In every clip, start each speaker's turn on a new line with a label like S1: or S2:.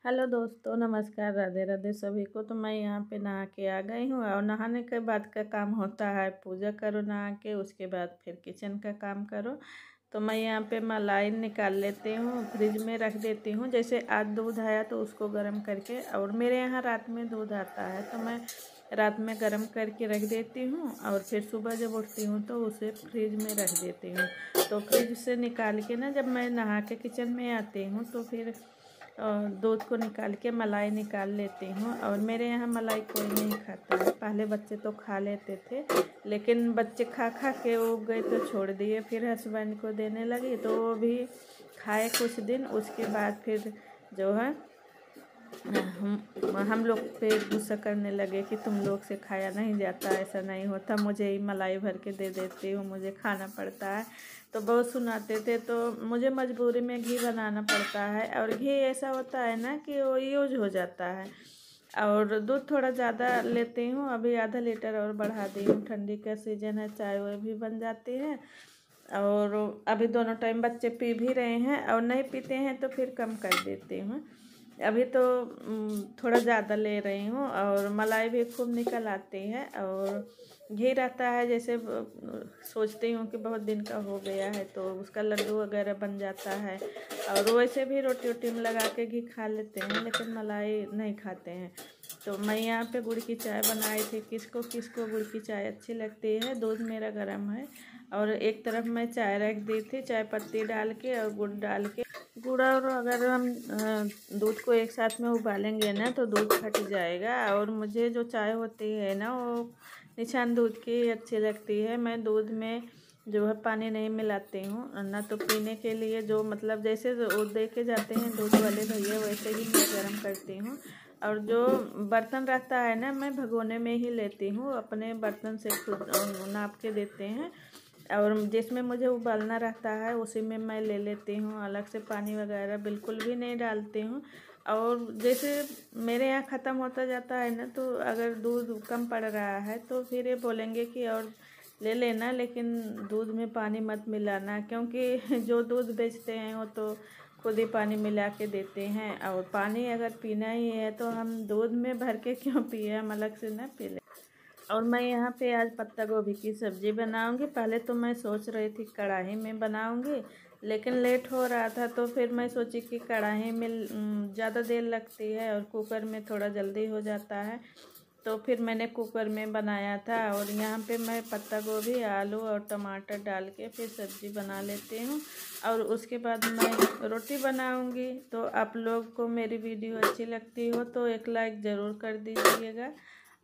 S1: Hello दोस्तों, नमस्कार, राधे राधे सभी को। तो मैं यहाँ पे नहा के आ गई हूँ और नहाने के बाद का काम होता है पूजा करो नहा के, उसके बाद फिर किचन का काम करो। तो मैं यहाँ पे मलाई निकाल लेती हूँ, फ्रिज में रख देती हूँ। जैसे आज दूध आया तो उसको गर्म करके, और मेरे यहाँ रात में दूध आता है तो मैं रात में गर्म करके रख देती हूँ और फिर सुबह जब उठती हूँ तो उसे फ्रिज में रख देती हूँ। तो फ्रिज से निकाल के ना, जब मैं नहा के किचन में आती हूँ तो फिर दूध को निकाल के मलाई निकाल लेती हूँ। और मेरे यहाँ मलाई कोई नहीं खाता है। पहले बच्चे तो खा लेते थे, लेकिन बच्चे खा खा के उब गए तो छोड़ दिए। फिर हस्बैंड को देने लगी तो वो भी खाए कुछ दिन, उसके बाद फिर जो है हम लोग पे गुस्सा करने लगे कि तुम लोग से खाया नहीं जाता, ऐसा नहीं होता, मुझे ही मलाई भर के दे देती हूँ, मुझे खाना पड़ता है। तो बहुत सुनाते थे, तो मुझे मजबूरी में घी बनाना पड़ता है। और घी ऐसा होता है ना कि वो यूज हो जाता है। और दूध थोड़ा ज़्यादा लेती हूँ, अभी आधा लीटर और बढ़ा दी हूँ। ठंडी का सीजन है, चाय वाय भी बन जाती है। और अभी दोनों टाइम बच्चे पी भी रहे हैं, और नहीं पीते हैं तो फिर कम कर देती हूँ। अभी तो थोड़ा ज़्यादा ले रही हूँ, और मलाई भी खूब निकल आती है। और घी रहता है, जैसे सोचती हूँ कि बहुत दिन का हो गया है तो उसका लड्डू वगैरह बन जाता है। और वैसे भी रोटी वोटी में लगा के घी खा लेते हैं, लेकिन मलाई नहीं खाते हैं। तो मैं यहाँ पे गुड़ की चाय बनाई थी। किसको किसको गुड़ की चाय अच्छी लगती है। दूध मेरा गर्म है और एक तरफ मैं चाय रख दी थी, चाय पत्ती डाल के और गुड़ डाल के। गुड़ और अगर हम दूध को एक साथ में उबालेंगे ना तो दूध फट जाएगा। और मुझे जो चाय होती है ना, वो निछान दूध की अच्छी लगती है। मैं दूध में जो है पानी नहीं मिलाती हूँ ना, तो पीने के लिए जो मतलब जैसे वो दे के जाते हैं दूध वाले भैया, वैसे ही मैं गर्म करती हूँ। और जो बर्तन रहता है ना, मैं भगोने में ही लेती हूँ, अपने बर्तन से खुद नाप के देते हैं। और जिसमें मुझे उबालना रहता है उसी में मैं ले लेती हूँ, अलग से पानी वगैरह बिल्कुल भी नहीं डालती हूँ। और जैसे मेरे यहाँ ख़त्म होता जाता है ना, तो अगर दूध कम पड़ रहा है तो फिर ये बोलेंगे कि और ले लेना, लेकिन दूध में पानी मत मिलाना, क्योंकि जो दूध बेचते हैं वो तो खुद ही पानी मिला के देते हैं। और पानी अगर पीना ही है तो हम दूध में भर के क्यों पिए, हम अलग से ना पी लें। और मैं यहाँ पे आज पत्ता गोभी की सब्ज़ी बनाऊंगी। पहले तो मैं सोच रही थी कढ़ाई में बनाऊंगी, लेकिन लेट हो रहा था तो फिर मैं सोची कि कढ़ाई में ज़्यादा देर लगती है और कुकर में थोड़ा जल्दी हो जाता है। तो फिर मैंने कुकर में बनाया था। और यहाँ पे मैं पत्ता गोभी, आलू और टमाटर डाल के फिर सब्ज़ी बना लेती हूँ। और उसके बाद मैं रोटी बनाऊँगी। तो आप लोग को मेरी वीडियो अच्छी लगती हो तो एक लाइक ज़रूर कर दीजिएगा,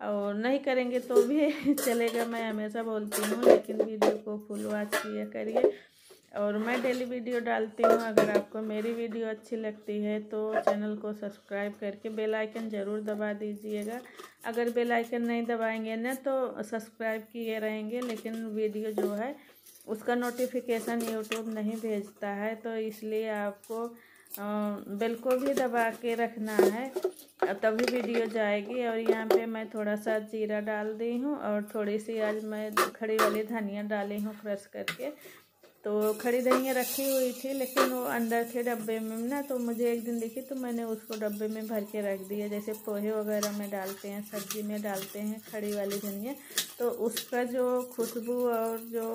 S1: और नहीं करेंगे तो भी चलेगा। मैं हमेशा बोलती हूँ, लेकिन वीडियो को फुल वॉच किया करिए। और मैं डेली वीडियो डालती हूँ। अगर आपको मेरी वीडियो अच्छी लगती है तो चैनल को सब्सक्राइब करके बेल आइकन ज़रूर दबा दीजिएगा। अगर बेल आइकन नहीं दबाएंगे ना तो सब्सक्राइब किए रहेंगे, लेकिन वीडियो जो है उसका नोटिफिकेशन यूट्यूब नहीं भेजता है। तो इसलिए आपको बेल को भी दबा के रखना है, तभी वीडियो जाएगी। और यहाँ पे मैं थोड़ा सा जीरा डाल दी हूँ, और थोड़ी सी आज मैं खड़ी वाली धनिया डाली हूँ क्रश करके। तो खड़ी धनिया रखी हुई थी, लेकिन वो अंदर थे डब्बे में ना, तो मुझे एक दिन दिखी तो मैंने उसको डब्बे में भर के रख दिया। जैसे पोहे वगैरह में डालते हैं, सब्जी में डालते हैं खड़ी वाली धनिया, तो उसका जो खुशबू और जो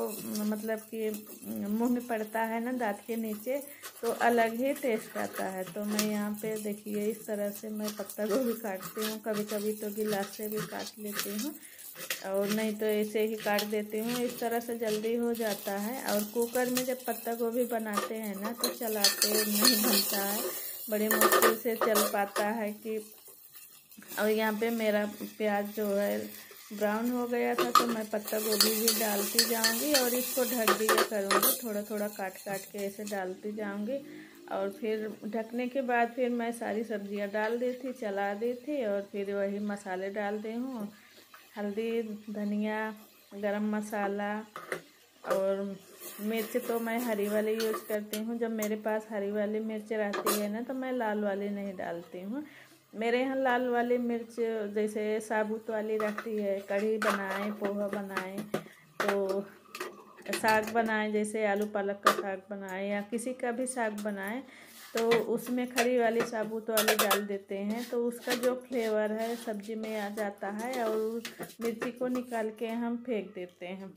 S1: मतलब कि मुंह में पड़ता है ना दांत के नीचे, तो अलग ही टेस्ट आता है। तो मैं यहाँ पे देखिए इस तरह से मैं पत्ता गोभी काटती हूँ। कभी कभी तो गिलास से भी काट लेती हूँ, और नहीं तो ऐसे ही काट देती हूँ। इस तरह से जल्दी हो जाता है। और कुकर में जब पत्ता गोभी बनाते हैं ना तो चलाते नहीं बनता है, बड़ी मुश्किल से चल पाता है कि। और यहाँ पे मेरा प्याज जो है ब्राउन हो गया था, तो मैं पत्ता गोभी भी डालती जाऊंगी और इसको ढक दिया करूँगी। थोड़ा थोड़ा काट काट के ऐसे डालती जाऊंगी। और फिर ढकने के बाद फिर मैं सारी सब्जियां डाल दी थी, चला दी थी, और फिर वही मसाले डाल दी हूँ। हल्दी, धनिया, गरम मसाला, और मिर्च तो मैं हरी वाली यूज़ करती हूँ। जब मेरे पास हरी वाली मिर्च रहती है ना तो मैं लाल वाली नहीं डालती हूँ। मेरे यहाँ लाल वाली मिर्च जैसे साबुत वाली रहती है, कढ़ी बनाएं, पोहा बनाएं, तो साग बनाएं, जैसे आलू पालक का साग बनाएं या किसी का भी साग बनाएं, तो उसमें खड़ी वाली साबुत वाली डाल देते हैं, तो उसका जो फ्लेवर है सब्जी में आ जाता है। और मिर्ची को निकाल के हम फेंक देते हैं।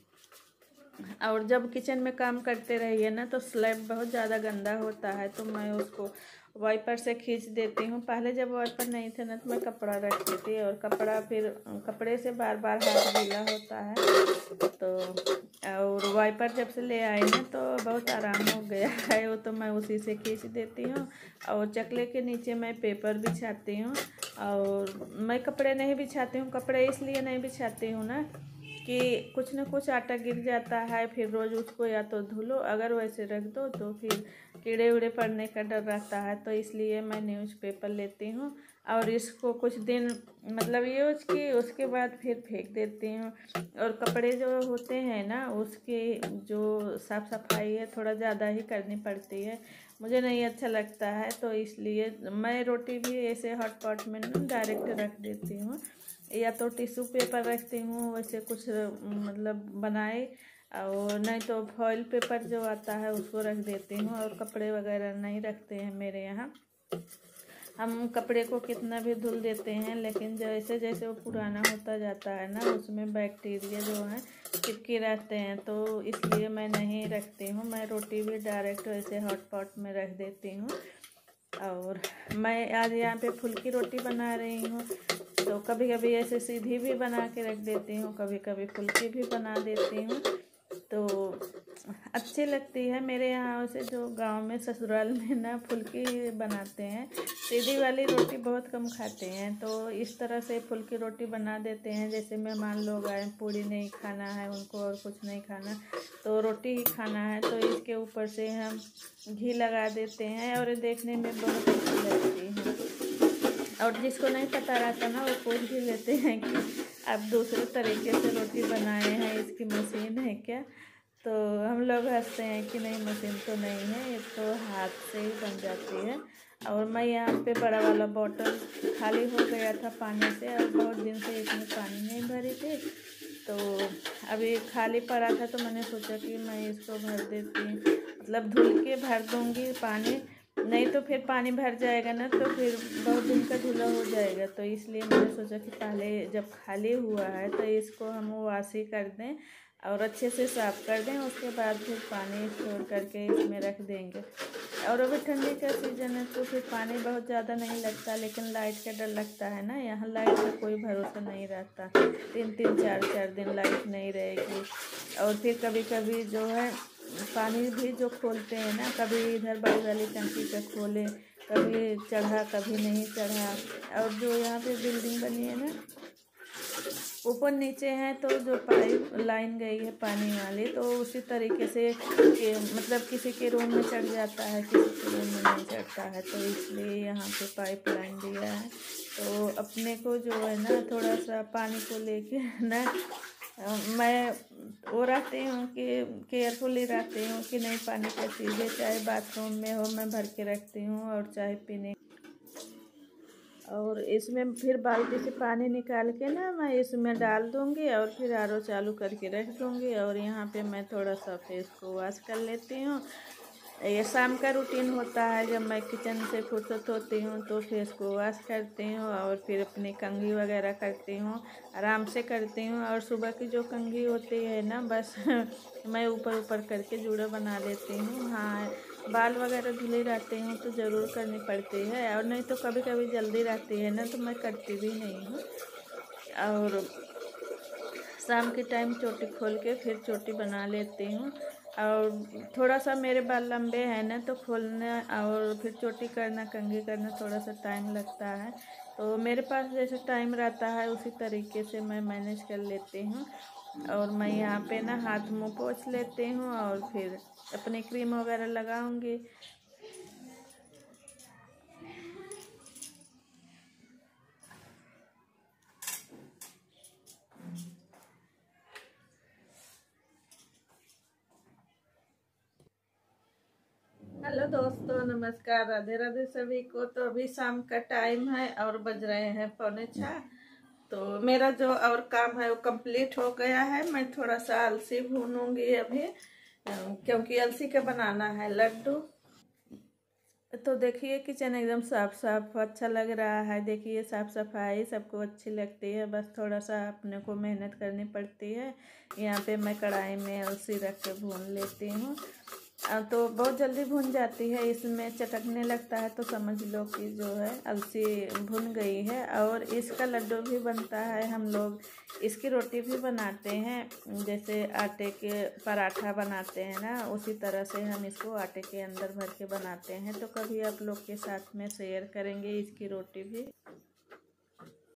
S1: और जब किचन में काम करते रहिए ना तो स्लैब बहुत ज़्यादा गंदा होता है, तो मैं उसको वाइपर से खींच देती हूँ। पहले जब वाइपर नहीं थे ना तो मैं कपड़ा रखती थी, और कपड़े से बार बार हाथ गीला होता है। तो और वाइपर जब से ले आए ना तो बहुत आराम हो गया है वो, तो मैं उसी से खींच देती हूँ। और चकले के नीचे मैं पेपर बिछाती हूँ। और मैं कपड़े नहीं बिछाती हूँ, कपड़े इसलिए नहीं बिछाती हूँ ना कि कुछ न कुछ आटा गिर जाता है, फिर रोज़ उसको या तो धुलो, अगर वैसे रख दो तो फिर कीड़े उड़े पड़ने का डर रहता है। तो इसलिए मैं न्यूज़पेपर लेती हूँ और इसको कुछ दिन मतलब यूज की, उसके बाद फिर फेंक देती हूँ। और कपड़े जो होते हैं ना उसकी जो साफ़ सफाई है थोड़ा ज़्यादा ही करनी पड़ती है, मुझे नहीं अच्छा लगता है। तो इसलिए मैं रोटी भी ऐसे हॉट पॉट में ना डायरेक्ट रख देती हूँ, या तो टिश्यू पेपर रखती हूँ वैसे कुछ मतलब बनाए, और नहीं तो फॉइल पेपर जो आता है उसको रख देती हूँ। और कपड़े वगैरह नहीं रखते हैं मेरे यहाँ। हम कपड़े को कितना भी धुल देते हैं, लेकिन जैसे जैसे वो पुराना होता जाता है ना उसमें बैक्टीरिया जो है चिपके रहते हैं, तो इसलिए मैं नहीं रखती हूँ। मैं रोटी भी डायरेक्ट वैसे हॉट पॉट में रख देती हूँ। और मैं आज यहाँ पे फुल्की रोटी बना रही हूँ, तो कभी कभी ऐसे सीधी भी बना के रख देती हूँ, कभी कभी फुल्की भी बना देती हूँ, तो अच्छी लगती है। मेरे यहाँ वैसे जो गांव में ससुराल में ना फुल्की बनाते हैं, सीधी वाली रोटी बहुत कम खाते हैं। तो इस तरह से फुल्की रोटी बना देते हैं, जैसे मेहमान लोग आए, पूड़ी नहीं खाना है उनको और कुछ नहीं खाना, तो रोटी ही खाना है, तो इसके ऊपर से हम घी लगा देते हैं और देखने में बहुत अच्छी लगती है। और जिसको नहीं पता रहता ना वो पूछ भी लेते हैं कि आप दूसरे तरीके से रोटी बनाए हैं, इसकी मशीन है क्या? तो हम लोग हंसते हैं कि नहीं मशीन तो नहीं है, ये तो हाथ से ही बन जाती है। और मैं यहाँ पे बड़ा वाला बॉटल खाली हो गया था पानी से, और बहुत दिन से इसमें पानी नहीं भरी थी, तो अभी खाली पड़ा था, तो मैंने सोचा कि मैं इसको भर देती हूँ, मतलब धुल के भर दूँगी पानी, नहीं तो फिर पानी भर जाएगा ना तो फिर बहुत दिन का धुला हो जाएगा। तो इसलिए मैंने सोचा कि पहले जब खाली हुआ है तो इसको हम वाशी कर दें और अच्छे से साफ़ कर दें, उसके बाद फिर पानी स्टोर करके इसमें रख देंगे। और अभी ठंडी का सीज़न है तो फिर पानी बहुत ज़्यादा नहीं लगता, लेकिन लाइट का डर लगता है ना, यहाँ लाइट का कोई भरोसा नहीं रहता, 3-3 4-4 दिन लाइट नहीं रहेगी। और फिर कभी कभी जो है पानी भी जो खोलते हैं ना, कभी इधर बड़ी वाली टंकी का खोले, कभी चढ़ा कभी नहीं चढ़ा। और जो यहाँ पे बिल्डिंग बनी है ना ऊपर नीचे है, तो जो पाइप लाइन गई है पानी वाली, तो उसी तरीके से मतलब किसी के रूम में चढ़ जाता है, किसी के रूम में नहीं चढ़ता है, तो इसलिए यहाँ पे पाइप लाइन दिया है। तो अपने को जो है ना थोड़ा सा पानी को लेके ना मैं वो रहती हूँ कि केयरफुली रहती हूँ कि नहीं पानी का चीज़ें चाहे बाथरूम में हो मैं भर के रखती हूँ, और चाहे पीने। और इसमें फिर बाल्टी से पानी निकाल के ना मैं इसमें डाल दूँगी और फिर आरओ चालू करके रख दूँगी। और यहाँ पे मैं थोड़ा सा फेस को वॉश कर लेती हूँ। ये शाम का रूटीन होता है, जब मैं किचन से फुर्सत होती हूँ तो फेस को वॉश करती हूँ और फिर अपनी कंघी वगैरह करती हूँ, आराम से करती हूँ। और सुबह की जो कंघी होती है ना बस मैं ऊपर ऊपर करके जूड़ा बना लेती हूँ। हाँ, बाल वगैरह धुले रहते हूँ तो ज़रूर करनी पड़ती है, और नहीं तो कभी कभी जल्दी रहती है ना तो मैं करती भी नहीं हूँ। और शाम के टाइम चोटी खोल के फिर चोटी बना लेती हूँ। और थोड़ा सा मेरे बाल लंबे हैं ना तो खोलना और फिर चोटी करना कंघी करना थोड़ा सा टाइम लगता है, तो मेरे पास जैसे टाइम रहता है उसी तरीके से मैं मैनेज कर लेती हूँ। और मैं यहाँ पे ना हाथ मुँह पोंछ लेती हूँ और फिर अपनी क्रीम वगैरह लगाऊंगी। हेलो दोस्तों, नमस्कार, राधे राधे सभी को। तो अभी शाम का टाइम है और बज रहे हैं 5:45। तो मेरा जो और काम है वो कंप्लीट हो गया है। मैं थोड़ा सा अलसी भूनूंगी अभी, क्योंकि अलसी का बनाना है लड्डू। तो देखिए किचन एकदम साफ साफ अच्छा लग रहा है। देखिए साफ सफाई सबको अच्छी लगती है, बस थोड़ा सा अपने को मेहनत करनी पड़ती है। यहाँ पे मैं कढ़ाई में अलसी रख के भून लेती हूँ। तो बहुत जल्दी भुन जाती है। इसमें चटकने लगता है तो समझ लो कि जो है अलसी भुन गई है। और इसका लड्डू भी बनता है, हम लोग इसकी रोटी भी बनाते हैं। जैसे आटे के पराठा बनाते हैं ना, उसी तरह से हम इसको आटे के अंदर भर के बनाते हैं। तो कभी आप लोग के साथ में शेयर करेंगे इसकी रोटी भी।